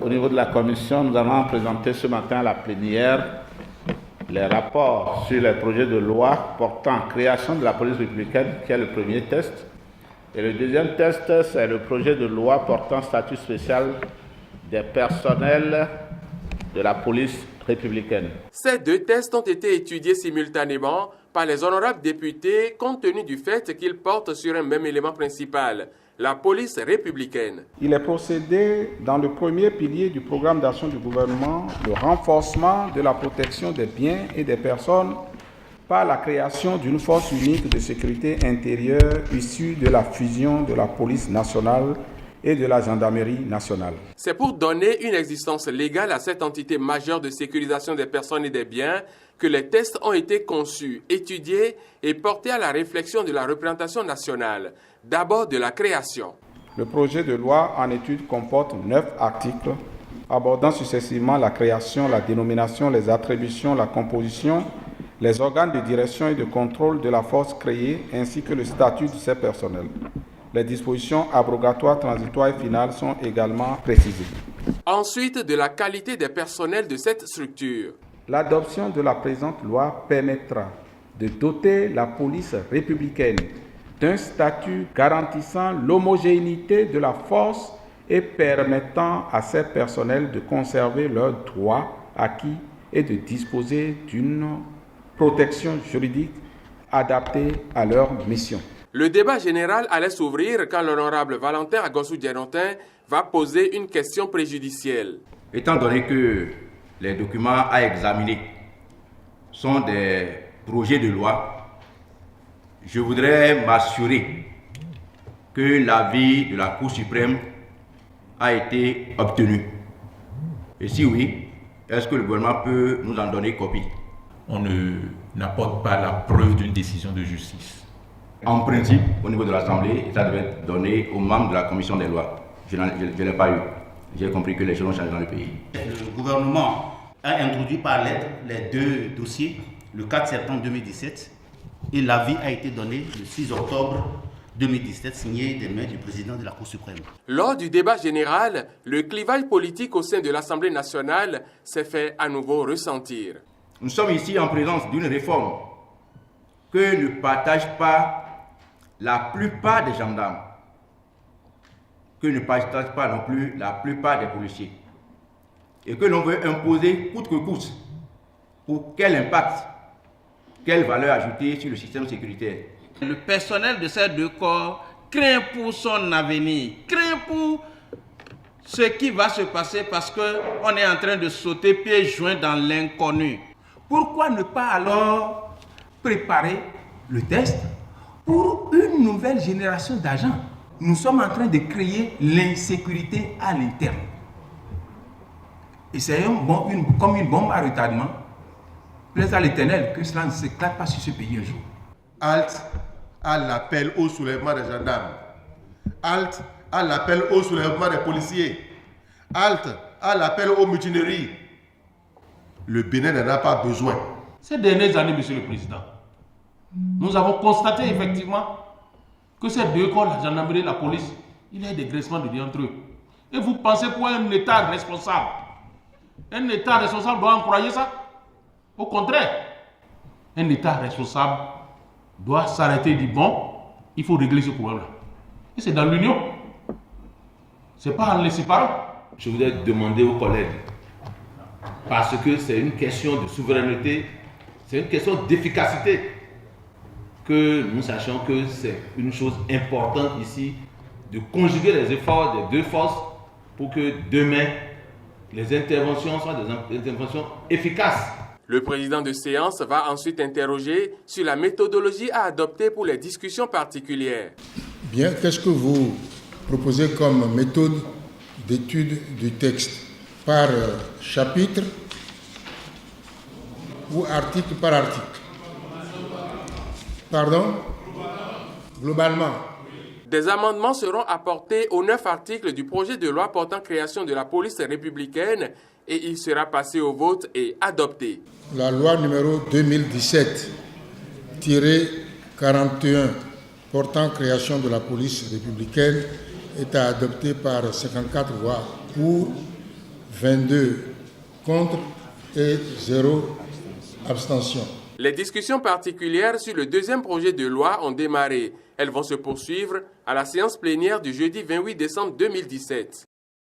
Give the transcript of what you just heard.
au niveau de la commission, nous allons présenter ce matin à la plénière les rapports sur les projets de loi portant création de la police républicaine, qui est le premier test. Et le deuxième test, c'est le projet de loi portant statut spécial des personnels de la police républicaine. Ces deux tests ont été étudiés simultanément par les honorables députés compte tenu du fait qu'ils portent sur un même élément principal, la police républicaine. Il est procédé dans le premier pilier du programme d'action du gouvernement, le renforcement de la protection des biens et des personnes par la création d'une force unique de sécurité intérieure issue de la fusion de la police nationale et de la gendarmerie nationale. C'est pour donner une existence légale à cette entité majeure de sécurisation des personnes et des biens que les tests ont été conçus, étudiés et portés à la réflexion de la représentation nationale, d'abord de la création. Le projet de loi en étude comporte 9 articles abordant successivement la création, la dénomination, les attributions, la composition, les organes de direction et de contrôle de la force créée ainsi que le statut de ces personnels. Les dispositions abrogatoires, transitoires et finales sont également précisées. Ensuite, de la qualité des personnels de cette structure. L'adoption de la présente loi permettra de doter la police républicaine d'un statut garantissant l'homogénéité de la force et permettant à ces personnels de conserver leurs droits acquis et de disposer d'une protection juridique adaptée à leur mission. Le débat général allait s'ouvrir quand l'honorable Valentin Agossou-Djerontin va poser une question préjudicielle. Étant donné que les documents à examiner sont des projets de loi, je voudrais m'assurer que l'avis de la Cour suprême a été obtenu. Et si oui, est-ce que le gouvernement peut nous en donner copie? On n'apporte pas la preuve d'une décision de justice. En principe, au niveau de l'Assemblée, ça devait être donné aux membres de la commission des lois. Je ne l'ai pas eu. J'ai compris que les choses ont changé dans le pays. Le gouvernement a introduit par lettre les deux dossiers le 4 septembre 2017 et l'avis a été donné le 6 octobre 2017, signé des mains du président de la Cour suprême. Lors du débat général, le clivage politique au sein de l'Assemblée nationale s'est fait à nouveau ressentir. Nous sommes ici en présence d'une réforme que ne partagent pas la plupart des gendarmes, que ne partagent pas non plus la plupart des policiers, et que l'on veut imposer coûte que coûte. Pour quel impact, quelle valeur ajoutée sur le système sécuritaire? Le personnel de ces deux corps craint pour son avenir, craint pour ce qui va se passer parce qu'on est en train de sauter pieds joints dans l'inconnu. Pourquoi ne pas alors préparer le test pour une nouvelle génération d'agents? Nous sommes en train de créer l'insécurité à l'interne. Et c'est comme une bombe à retardement. Plaise à l'Éternel que cela ne s'éclate pas sur ce pays un jour. Halte à l'appel au soulèvement des gendarmes. Halte à l'appel au soulèvement des policiers. Halte à l'appel aux mutineries. Le Bénin n'en a pas besoin. Ces dernières années, Monsieur le Président, nous avons constaté effectivement que ces deux corps, la gendarmerie et la police, il y a des graissements de dents entre eux. Et vous pensez pour un État responsable doit encourager ça? Au contraire, un État responsable doit s'arrêter et dire bon, il faut régler ce problème-là. Et c'est dans l'union. Ce n'est pas en les séparant. Je voudrais demander aux collègues, parce que c'est une question de souveraineté, c'est une question d'efficacité, que nous sachions que c'est une chose importante ici, de conjuguer les efforts des deux forces pour que demain, les interventions soient des interventions efficaces. Le président de séance va ensuite interroger sur la méthodologie à adopter pour les discussions particulières. Bien, qu'est-ce que vous proposez comme méthode d'étude du texte? Par chapitre ou article par article? Pardon? Globalement. Des amendements seront apportés aux 9 articles du projet de loi portant création de la police républicaine et il sera passé au vote et adopté. La loi numéro 2017-41 portant création de la police républicaine est adoptée par 54 voix pour, 22 contre et 0 abstention. Les discussions particulières sur le deuxième projet de loi ont démarré. Elles vont se poursuivre à la séance plénière du jeudi 28 décembre 2017.